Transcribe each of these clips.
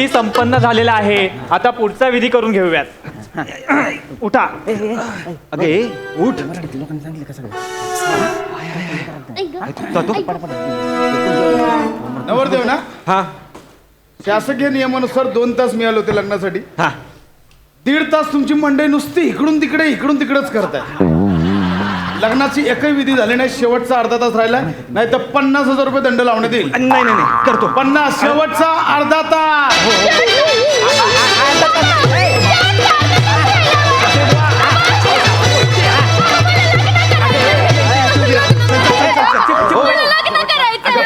विधी संपन्न झालेला आहे. आता पुढचा विधी करून घेऊयात. उठा. अगे उठ. नवरदेव ना, हा शासकीय नियमानुसार 2 तास मिळाले होते लग्नासाठी. हा 1.5 तास तुमची मंडळी नुसती इकडून तिकडेच करताय. लग्नाची एकही विधी झाली नाही. शेवटचा अर्धा तास राहिला, नाही तर 50,000 रुपये दंड लावण्यात येईल. नाही नाही नाही करतो. 50 शेवटचा अर्धा तास.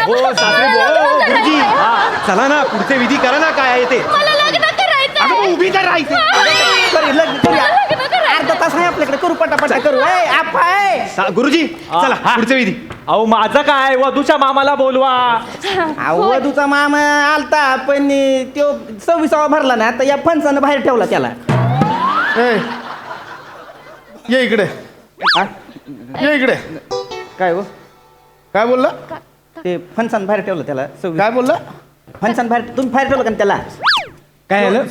हो सासरे गुरुजी चला ना पुढचे विधी करा ना काय आहे ते. अगं मग उभी तर राहायचं. अर्धा तास आहे आपल्याकडे, करू पटापटा करू. गुरुजी चला पुढचे विधी. अहो माझं काय, वधूच्या मामाला बोलवा. वधूचा मामा आलता पण तो 26वा भरला ना, आता या फणसानं बाहेर ठेवला त्याला. ए, ये इकडे. ये इकडे. काय हो, काय बोलला? ते फणसानं बाहेर ठेवलं त्याला. 26 काय बोलला? फणसानं बाहेर, तुम्ही बाहेर ठेवलं का त्याला? काय झालं?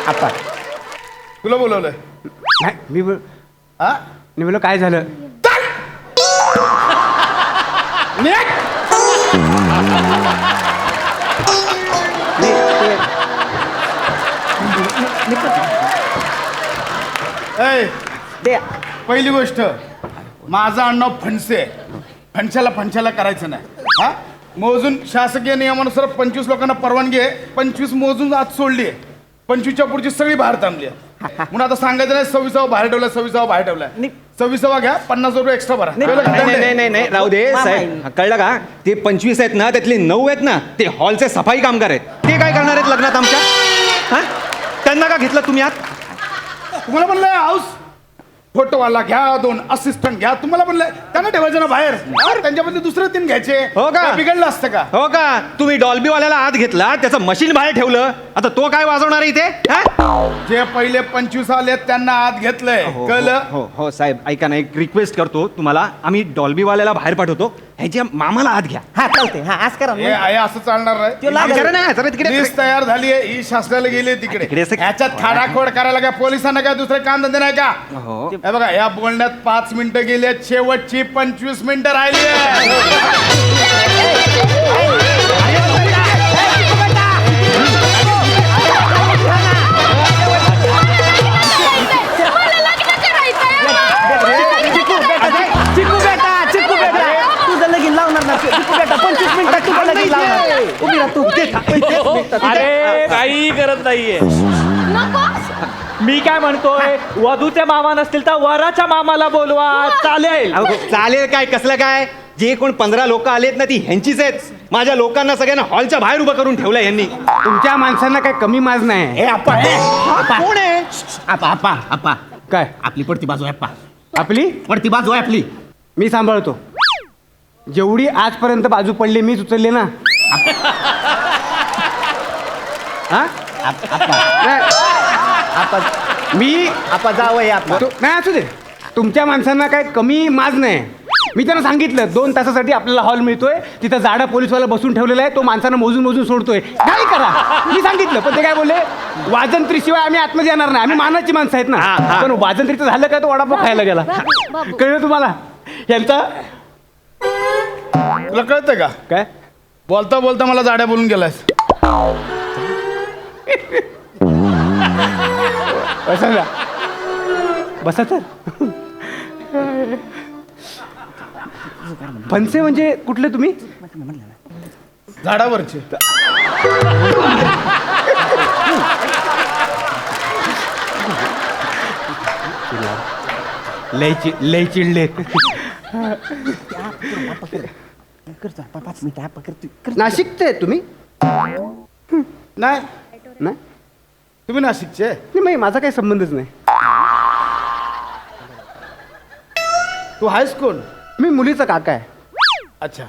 आपा तुला बोलवलंय? नाही मी हा? बोललो काय झालं. निघ! ए, ते पहिली गोष्ट, माझं आडनाव फणसे. फणशाला करायचं नाही. हा, मोजून शासकीय नियमानुसार 25 लोकांना परवानगी आहे. 25 मोजून आत सोडली आहे. 25च्या पुढची सगळी बाहेर थांबली आहे. म्हणून आता सांगायचं नाही 26वा बाहेर ठेवलाय, 26वा बाहेर ठेवलाय. 26वा घ्या, 50 रुपये एक्स्ट्रा भरा. नाही राहू दे साहेब. कळलं का, ते 25 आहेत ना, त्यातले 9 आहेत ना, ते हॉलचे सफाई कामगार आहेत. ते काय करणार आहेत लग्नात आमच्या? हा, त्यांना का घेतलं तुम्ही आत? तुम्हाला म्हणलंय हाऊस फोटोवाला घ्या, 2 असिस्टंट घ्या. तुम्हाला म्हणलंय त्यांना ठेवायचं ना बाहेर. त्यांच्यामध्ये दुसरे 3 घ्यायचे. हो का? काय बिघडलं असतं का? हो का, तुम्ही डॉल्बीवाल्याला आत घेतला, त्याचं मशीन बाहेर ठेवलं, आता तो काय वाजवणार आहे इथे? जे पहिले 25 आले त्यांना आत घेतलंय. कळलं? हो हो साहेब ऐका ना, एक रिक्वेस्ट करतो तुम्हाला. आम्ही डॉल्बीवाल्याला बाहेर पाठवतो, ह्याच्या मामाला आत घ्या. हा चालते. हा आज करा. हे आहे असं चालणार त्यो नाही. लागेल. जरा ना, जरा तिकडे लिस्ट तयार झाली आहे. ही शासनाला गेली तिकडे. तिकडे असं- ह्याच्यात खाडाखोड करायला काय पोलिसांना काय दुसरे काम धंदे नाही का? हो. हे बघा, या बोलण्यात 5 मिनिटं गेली आहेत. शेवटची 25 मिनिटं राहिली आहे. चिकू बेटा तुझं लगीन लावणार ना. चिकू बेटा 25 मिनिटात तुझं लगीन लावणार. उभी राहा तू. अरे काही करत नाहीये. मी काय म्हणतोय, वधूचे मामा नसतील तर वराच्या मामाला बोलवा. चालेल. अहो, चालेल काय, कसलं काय? जे कोण 15 लोक आलेत ना, ती ह्यांचीच आहेत. माझ्या लोकांना सगळ्यांना हॉलच्या बाहेर उभं करून ठेवलंय यांनी. तुमच्या माणसांना काय कमी माज नाही. हे आपा कोण आहे? आपा काय आपली पडती बाजू आहे. आपा आपली पडती बाजू आहे आपली. मी सांभाळतो. जेवढी आजपर्यंत बाजू पडली मीच उचलली ना. हा? नाही. मी आपा जावं आपा. नाही असू दे. तुमच्या माणसांना काय कमी माज नाही. मी त्यांना सांगितलं 2 तासासाठी आपल्याला हॉल मिळतोय, तिथं जाडा पोलीसवाला बसून ठेवलेला आहे, तो माणसांना मोजून सोडतोय. काय करा मी सांगितलं, पण ते काय बोलले, वाजंत्रीशिवाय आम्ही आतमध्ये येणार नाही, आम्ही मानाची माणसं आहेत ना. पण वाजंत्रीचं झालं काय, तो वडापाव खायला गेला. कळलं तुम्हाला यांचा? तुला कळतंय का? काय बोलता बोलता मला जाड्या बोलून गेलास. बसा बसा तर. फणसे म्हणजे कुठले तुम्ही? झाडावरचे. लय चिडले. नाशिकचे आहेत तुम्ही? नाही, नाही तुम्ही नाशिकचे? नाही, माझा काही संबंधच नाही. तू आहेस कोण? मी मुलीचा काका आहे. अच्छा.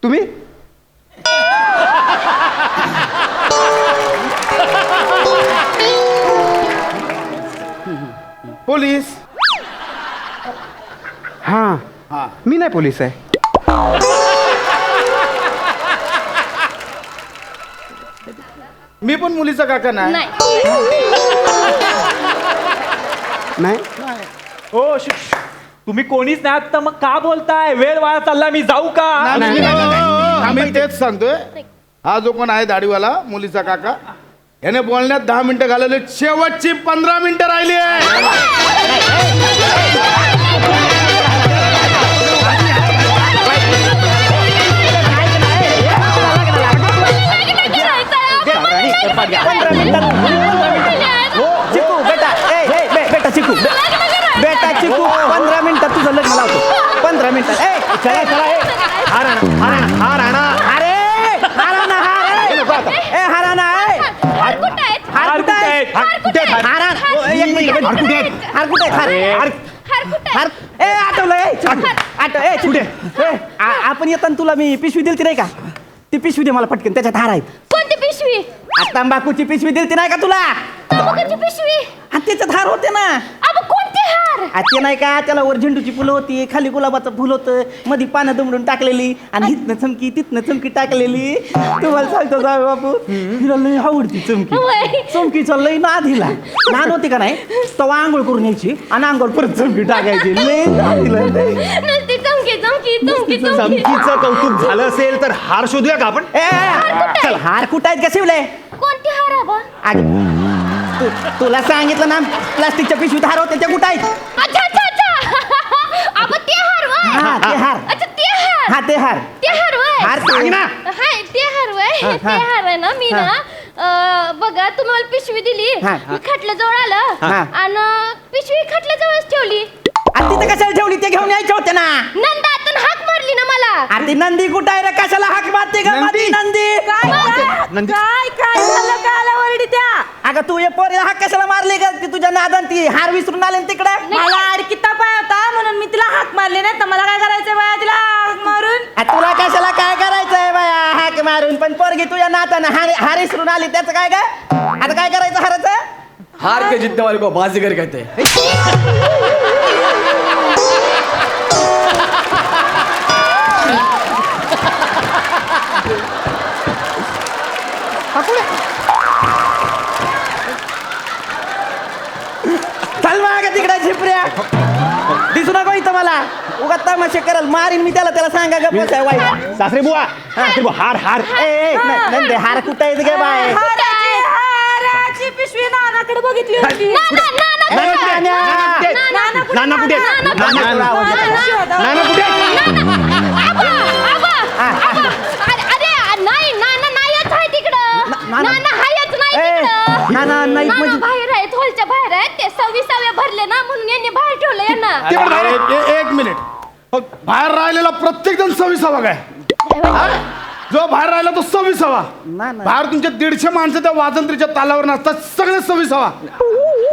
तुम्ही? पोलीस. हां हा, मी नाही पोलीस आहे. मी पण मुलीचा काका नाही. नाही. नाही हो तुम्ही कोणीच नाही आहात तर मग का बोलताय? वेळ वाया चालला, मी जाऊ का? आम्ही तेच सांगतोय. हा जो कोण आहे दाढीवाला मुलीचा काका, याने बोलण्यात 10 मिनिटं घालवले, शेवटची 15 मिनिटं राहिली आहे. हो चिकू बेटा बेटा चिकू बेटा चिकू 15 मिनिटात तुझं लग्न लावतो. 15 मिनिटात. चला चला हार आणा अरे हाराना हाराना हार कुठे आहेत? आपण येताना तुला मी पिशवी दिलती नाही का? ती पिशवी दे मला पटकन, त्याच्यात हार आहेत. कोणती पिशवी? तंबाखूची पिशवी दिलती नाही का तुला? तंबाखूची पिशवी? आणि त्याच्यात हार होते ना. अबो कोणते हार? ते नाही का, त्याला वर झेंडूची फुलं होती, खाली गुलाबाचं फुल होतं, मध्ये पानं दुमडून टाकलेली आणि हितनं चमकी तिथनं चमकी टाकलेली. तुम्हाला सांगतो जावे बापू, तिला लई आवडती चमकी. होय. चमकीचा लई नादिला. लहान होती का नाही तेव्हा आंघोळ करून यायची आणि आंघोळ परत चमकी टाकायची. लई नादिला लई. नुसती चमकी चमकी चमकी चमकी. चमकीचं कौतुक झालं असेल तर हार शोधूया का आपण? चल हार कुठं आहेत का शिवले? कोणती हार आबा? तुला सांगितलं ना प्लास्टिकच्या पिशवीत हार होते, ते कुठं आहेत? अच्छा अच्छा अच्छा. आबा ते हार वय. हा ते हार. अच्छा ते हार. हा ते हार. ते हार वय. हार सांग ना. हाय ते हार वय. ते हार आहे ना, मी ना बघा तुम्ही मला पिशवी दिली, हा. मी खटल्याजवळ हा. आलं आणि पिशवी खटल्याजवळच ठेवली. आणि तिथं कशाला ठेवली? ते घेऊन यायचे होते ना. नंदातून हाक मारली ना मला. आणि ती नंदी कुठं आहे रे? कशाला हाक मारते का माझी नंदी? काय झालं काला वरडी त्या? अगं तू ये पोरीला हाक कशाला मारली का? ती तुझ्या नादान ती हार विसरून आले तिकडे. मला अडकिता पाय होता म्हणून मी तिला हाक मारली, नाही तर मला काय करायचं बाया तिला हाक मारून? तुला कशाला काय करायचंय बाया हाक मारून? पण पोरगी तुझ्या नातानं हार विसरून आली, त्याचं काय काय? आता काय करायचं हाराचं? हार के जीतने वाले को बाजीगर कहते हैं। चल मागे तिकडे झिपऱ्या, दिसू नको इथं मला. उगा तमाशे करल मारीन मी त्याला. त्याला सांगा ग बसाय वाईट. सासरे बुवा, सासरे बुवा, हार हार. नंदे हार कुठं आहेत गे बाय? हाराची पिशवी नानाकडे बघितली होती. नाना कुठे? नाना कुठे? अरे नाही नाना नाहीच आहे तिकडं. नाना हायच नाही तिकडं. नाना नाही नाना म्हणजे बाहेर आहेत, हॉलच्या बाहेर आहेत. ते 26 भरले ना म्हणून यांनी बाहेर ठेवलं यांना. एक मिनिट. बाहेर राहिलेला प्रत्येक जण 26 काय? जो बाहेर राहिला तो 26. बाहेर तुमचे 150 माणसं त्या वाजंत्रीच्या तालावर नसतात, सगळे 26.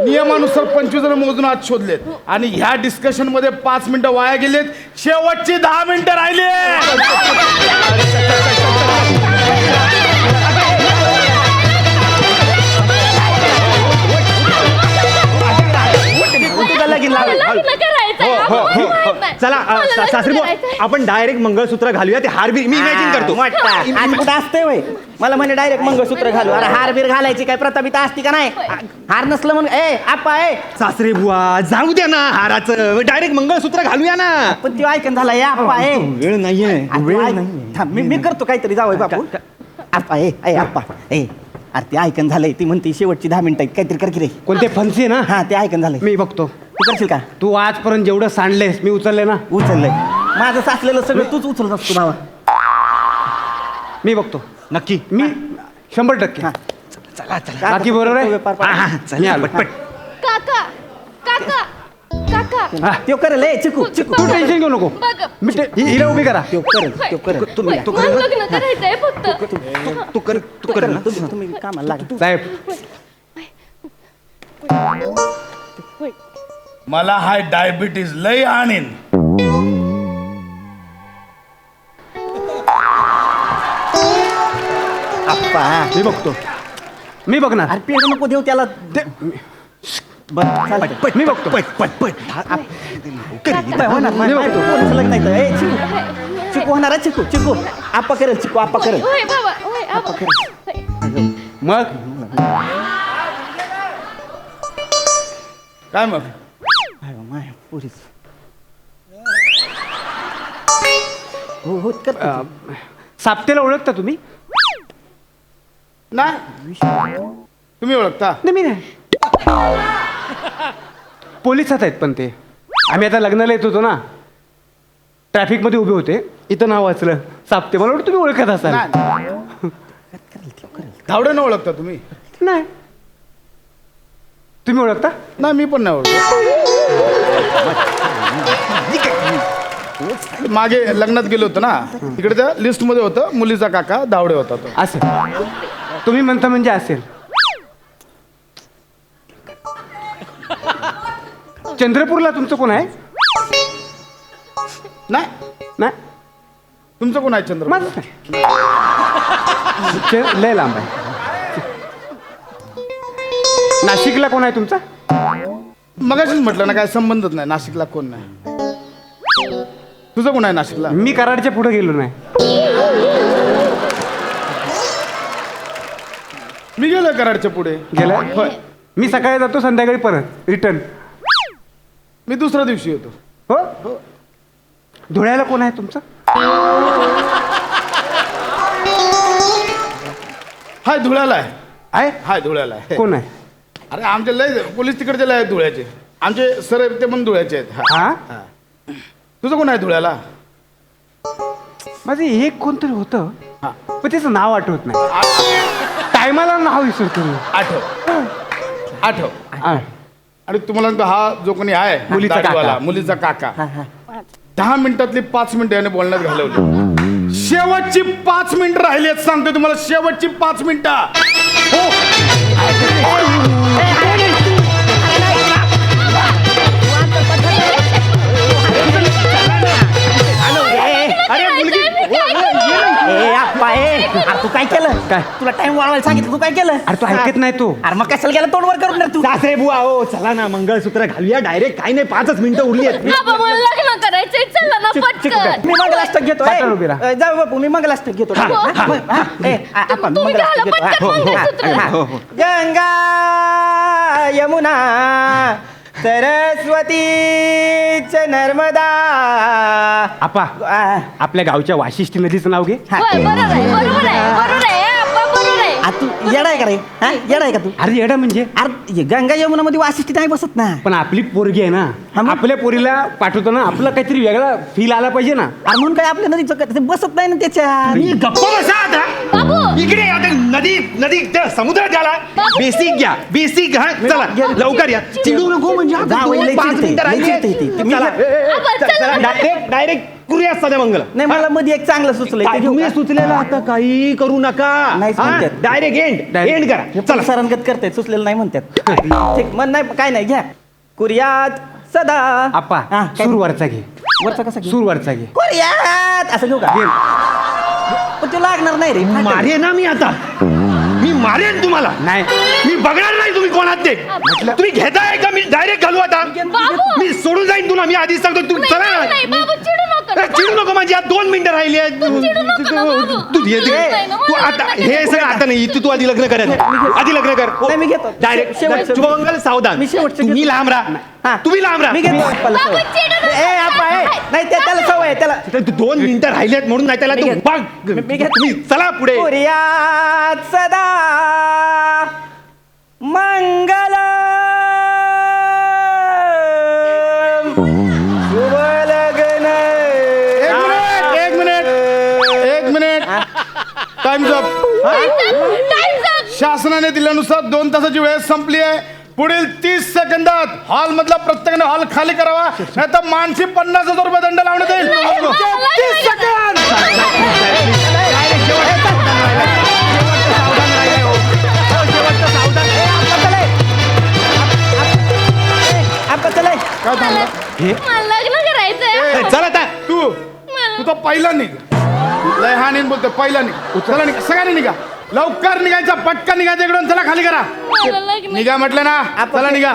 नियमानुसार 25 जण मोजून आज शोधलेत आणि ह्या डिस्कशन मध्ये 5 मिनिटं वाया गेलेत. शेवटची 10 मिनिटं राहिली. लग्न करायचंय. चला सासरे बुवा, आपण डायरेक्ट मंगळसूत्र घालूया. ते हार बी मी इमॅजिन करतो. आज कुठं असते वय? मला म्हणे डायरेक्ट मंगळसूत्र घालू. अरे हार बीर घालायची काय प्रतापिता असती का नाही? हार नसलं म्हणून आप्पा सासरे बुवा, जाऊ द्या ना हाराचं, डायरेक्ट मंगळसूत्र घालूया ना. पण ती ऐकून झाला आप्पा वेळ नाहीये. थांब, मी करतो काहीतरी. जावं बापू. आप्पा आप्पा अरे ते ऐकून झालंय. ती म्हणते शेवटची 10 मिनिटं काहीतरी कर की रे. कोणते फणसे ना? हा ते ऐकून झालंय. मी बघतो. तू करशील का? तू आजपर्यंत जेवढं सांडलेस मी उचलले ना. उचललंय माझं साचलेलं सगळं तूच उचलत असतो भावा. मी बघतो. नक्की मी 100%. चला चला. बाकी बरोबर आहे? हा, चला पटपट. काका काका काका हा, त्यो करेल चिकू चिकू. तू टेन्शन घेऊ नको. बघ. मी हिला उभी करा. त्यो करेल तुम्ही मला लग्न करायचंय फक्त. तू कर ना. तुम्ही कामाला लागा. साहेब मला हाय डायबिटीज लय आणीन. आप्पा मी बघतो. मी बघणार. अरे पेड नको देऊ त्याला. बरं चालतंय. मी बघतो. पट पट पट. होणार नाही. पोरीचं लग्न आहे तर. चिकू चिकू होणार आहे, चिकू चिकू आप्पा करेल, चिकू आप्पा करेल. होय बाबा होय आबा. होय. मग काय मग अरे माय पुरीच हो हो कर साप्तेला ओळखता तुम्ही? नाही तुम्ही ओळखता? नाही मी नाही. पोलिसात आहेत पण ते. आम्ही आता लग्नाला येत होतो ना, ट्रॅफिकमध्ये उभे होते, इथं नाव वाचलं साप्ते. मला वाटतं तुम्ही ओळखत असाल. नाही धावड्यानं ओळखता तुम्ही? नाही. तुम्ही ओळखता? नाही मी पण नाही ओळखत. मागे लग्नात गेलो होतो ना, तिकडे त्या लिस्ट मध्ये होतं मुलीचा काका धावडे होता तो. असेल. तुम्ही म्हणता म्हणजे असेल. चंद्रपूरला तुमचं कोण आहे? नाही नाही तुमचं कोण आहे चंद्र? माझं नाही. लय लांब आहे. नाशिकला कोण आहे तुमचा? मगाशीच म्हटलं ना, काय संबंधच नाही. नाशिकला कोण नाही. तुझं कोण आहे नाशिकला? मी कराडच्या पुढे गेलो नाही. मी गेलो कराडच्या पुढे. गेला? मी सकाळी जातो, संध्याकाळी परत रिटर्न. मी दुसऱ्या दिवशी येतो. हो. धुळ्याला कोण आहे तुमचं? हाय धुळ्याला आहे. आहे? हाय धुळ्याला आहे. कोण आहे? अरे आमचे लय पोलीस तिकडचे लय आहेत धुळ्याचे. आमचे सर ते पण धुळ्याचे आहेत. हा. हा. तुझं कोण आहे धुळ्याला? माझं एक कोणतरी होतं, हा. पण त्याचं नाव आठवत नाही. टायमाला नाव विसरतो मी. आठव. हा. आणि तुम्हाला सांगतो, हा जो कोणी आहे मुलीचा दाढीवाला, काका. मुलीचा काका, 10 मिनिटातली 5 मिनिटं याने बोलण्यात घालवली. शेवटची 5 मिनिटं राहिली आहेत सांगतो तुम्हाला. शेवटची 5 मिनिटं. अरे मुलगी ए आप्पा ए अरे तू काय केलं? काय? तुला टाइम वाढवायला सांगितलं, तू काय केलं? अरे तू ऐकत नाही तू. अरे मग कशाला गेला तोंडवर करून रे तू? सासरे बुवा हो, चला ना मंगळसूत्र घालूया डायरेक्ट. काय नाही, 5च मिनिटं उरली आहेत. आबा मला लग्न करायचंय, चला ना पटकन. मी मंगलाष्टक घेतो. पाटण उभी राहा. जाऊ बापू, मी मंगलाष्टक घेतो. हो. आप्पा मी तुम्ही मंगलाष्टक घाला घेतो. पटकन मंगळसूत्र. गंगा यमुना सरस्वती च नर्मदा. आपा, आपल्या गावच्या वाशिष्ठी नदीचं नाव घे. होय, बरोबर आहे, बरोबर आहे, बरोबर आहे, आबा बरोबर आहे. आ, तू येडा आहे का रे? हा येडा आहे का तू? अरे येडा म्हणजे? अरे गंगा यमुना मध्ये वाशिष्ठी नाही बसत ना. पण आपली पोरगी आहे ना, हा मग? आपल्या पोरीला पाठवतो ना, आपलं काहीतरी वेगळा फील आला पाहिजे ना. अरे म्हणून काय आपल्या नदीचं ते बसत नाही ना त्याच्यात. गप्पा बसा आता. बाबू इकडे आता नदी त्या समुद्रात गेला. बेसिक घ्या, बेसिक. हा चला लवकर या. चिडू नको म्हणजे आता जा, वहिनी, लय 5 चिडते, मिनिटं लय राहिली आहेत. चिडते ती. मी चला, आबा, चला. डायरेक्ट करूया सध्या मंगल. नाही मला मध्ये एक चांगलं सुचलंय ते काय घेऊ तुम्ही का? सुचलेलं आता काही करू नका. नाहीच म्हणतात. डायरेक्ट एंड करा. हे चला सरंगत करतायत, सुचलेलं नाही म्हणतात. ठीक मन नाही काय नाही घ्या. कुर्यात सदा. आपा, हा, काय? सूर वरचा घे. वरचा कसा घेऊ? सूर वरचा घे. कुर्यात असं घेऊ का? पण ते लागणार नाही रे. मारे ना मी आता. मी मारेन तुम्हाला. नाही. मी बघणार नाही तुम्ही कोणात ते. तुम्ही घेताय का? मी डायरेक्ट घालू आता. बाबू. मी सोडून जाईन तुला. मी आधीच सांगतो. तू नाही, चला नाही, नाही, ना. बाबू चिडू नका. चिडू नको. माझी आज 2 मिनिटं राहिली आहेत. चिडू नका ना, बाबू. तू येते. नाही ना, तू मला आता नाही. हे सगळं आता नाही. तू आधी लग्न करायचं. आधी लग्न कर. नाही, मी घेतो. डायरेक्ट शेवटचं. शुभमंगल सावधान. मी शेवटचं तुम्ही घेतो. लांब हा. राहा. तुम्ही लांब राहा. मी घेतो आप्पाला बाबू, सवय. चिडू नका. ए आप्पा ए नाही त्याला सवय आहे त्याला. 2 मिनिटं राहिली आहेत म्हणून नाही त्याला मी तू घेतो. बघ. मी घेतो. तुम्ही चला पुढे. कुर्यात सदा मंगल शुभ लग्न. एक minute times up. Time's up. शासनाने दिल्यानुसार 2 तासाची वेळ संपली आहे. पुढील 30 सेकंदात हॉल मधला प्रत्येकाने हॉल खाली करावा, नाही तर मानसी 50,000 रुपये दंड लावण्यात येईल. 30 सेकंद. आप्पा चला. काय थांबला? मला लग्न करायचंय. चला आता. तू तो पहिला निघ. लय हा नाही बोलतो. पहिला निघ. चला निघा, सगळ्यांनी निघा. लवकर निघायचा, पटकन निघायचं इकडून. चला खाली करा. मला लग्न. निघा म्हटलं ना. चला निघा.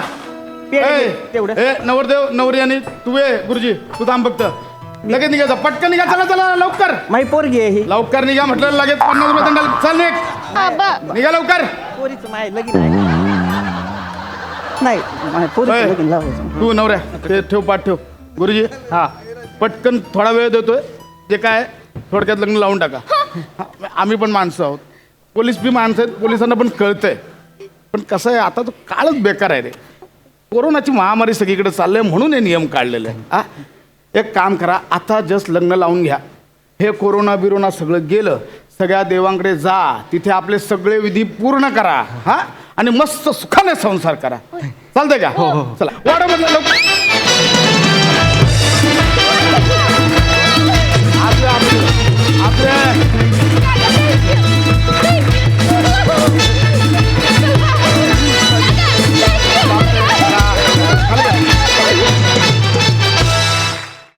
पेढे घे, तेवढं. ए नवरदेव नवरी आणि तू ये गुरुजी, तू थांब फक्त. लगेच निघायचं पटकन निघा चला चला लवकर माही पोरगी आहे ही लवकर निघा म्हटलं लगेच 50 रुपये दंडाल चल निघ आबा निघा लवकर पोरीचं माय लगीन आहे नाही माय पोरीचं ओय, लगीन लावायचं तू नवऱ्या ते ठेव पाठ ठेव गुरुजी हा पटकन थोडा वेळ देतोय जे काय थोडक्यात लग्न लावून टाका हा, आम्ही पण माणसं आहोत पोलीस बी माणसं आहेत पोलिसांना पण कळतंय पण कसं आहे आता तो काळच बेकार आहे रे कोरोनाची महामारी सगळीकडे चाललंय म्हणून हे नियम काढलेले आहे हा एक काम करा आता जस्ट लग्न लावून घ्या हे कोरोना बिरोना सगळं गेलं सगळ्या देवांकडे जा तिथे आपले सगळे विधी पूर्ण करा हा आणि मस्त सुखाने संसार करा चालतंय का हो चला वाडा मधलं लवकर आपल्या